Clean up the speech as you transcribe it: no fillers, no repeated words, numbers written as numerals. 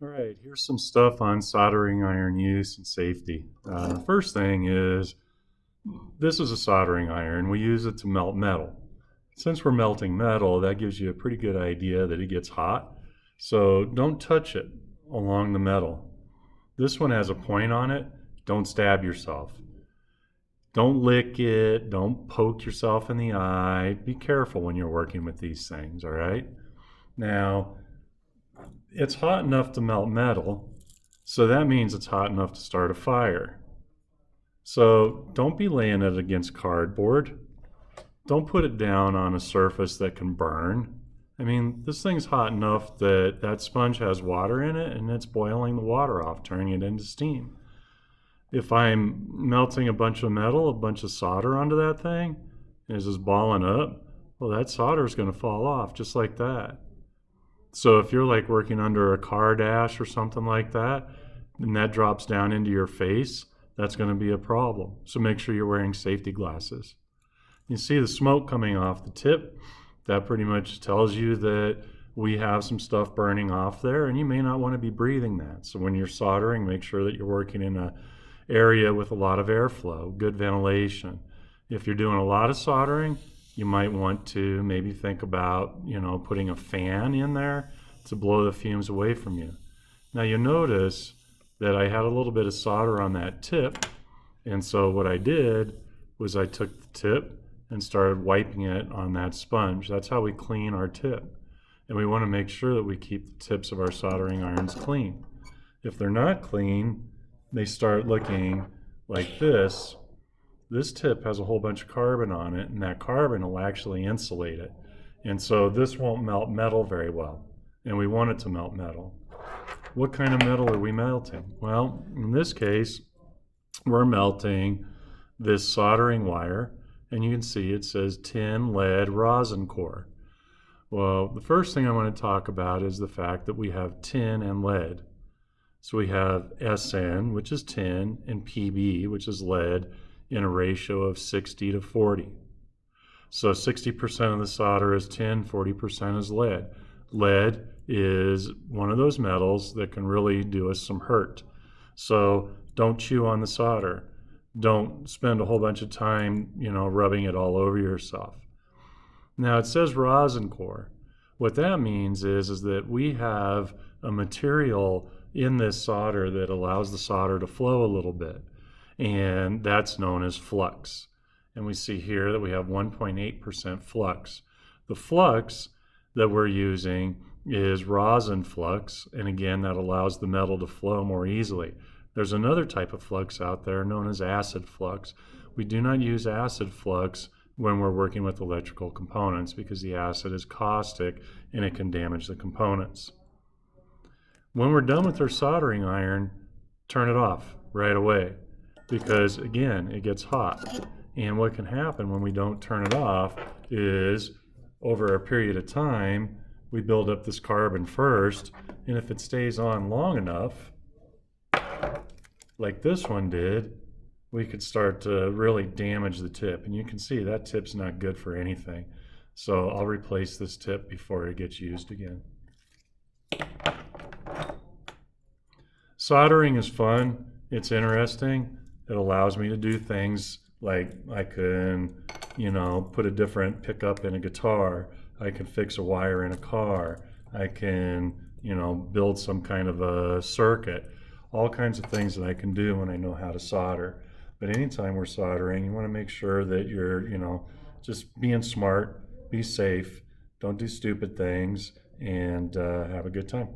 All right, here's some stuff on soldering iron use and safety. The first thing is this is a soldering iron. We use it to melt metal. Since we're melting metal, that gives you a pretty good idea that it gets hot. So don't touch it along the metal. This one has a point on it. Don't stab yourself. Don't lick it. Don't poke yourself in the eye. Be careful when you're working with these things, all right? Now, it's hot enough to melt metal, so that means it's hot enough to start a fire. So don't be laying it against cardboard. Don't put it down on a surface that can burn. I mean, this thing's hot enough that that sponge has water in it and it's boiling the water off, turning it into steam. If I'm melting a bunch of metal, a bunch of solder onto that thing, and it's just balling up, well, that solder is going to fall off just like that. So if you're like working under a car dash or something like that, and that drops down into your face, that's going to be a problem. So make sure you're wearing safety glasses. You see the smoke coming off the tip. That pretty much tells you that we have some stuff burning off there, and you may not want to be breathing that. So when you're soldering, make sure that you're working in an area with a lot of airflow, good ventilation. If you're doing a lot of soldering, you might want to maybe think about, putting a fan in there to blow the fumes away from you. Now you notice that I had a little bit of solder on that tip, and so what I did was I took the tip and started wiping it on that sponge. That's how we clean our tip. And we want to make sure that we keep the tips of our soldering irons clean. If they're not clean, they start looking like this. This tip has a whole bunch of carbon on it, and that carbon will actually insulate it. And so this won't melt metal very well, and we want it to melt metal. What kind of metal are we melting? Well, in this case, we're melting this soldering wire, and you can see it says tin, lead, rosin core. Well, the first thing I want to talk about is the fact that we have tin and lead. So we have SN, which is tin, and PB, which is lead, in a ratio of 60 to 40. So 60% of the solder is tin, 40% is lead. Lead is one of those metals that can really do us some hurt. So don't chew on the solder. Don't spend a whole bunch of time, rubbing it all over yourself. Now it says rosin core. What that means is that we have a material in this solder that allows the solder to flow a little bit, and that's known as flux. And we see here that we have 1.8% flux. The flux that we're using is rosin flux, and again, that allows the metal to flow more easily. There's another type of flux out there known as acid flux. We do not use acid flux when we're working with electrical components because the acid is caustic and it can damage the components. When we're done with our soldering iron, turn it off right away because, again, it gets hot. And what can happen when we don't turn it off is over a period of time, we build up this carbon first, and if it stays on long enough, like this one did, we could start to really damage the tip. And you can see that tip's not good for anything. So I'll replace this tip before it gets used again. Soldering is fun. It's interesting. It allows me to do things like I can, put a different pickup in a guitar. I can fix a wire in a car. I can, build some kind of a circuit. All kinds of things that I can do when I know how to solder. But anytime we're soldering, you want to make sure that you're, just being smart, be safe, don't do stupid things, and have a good time.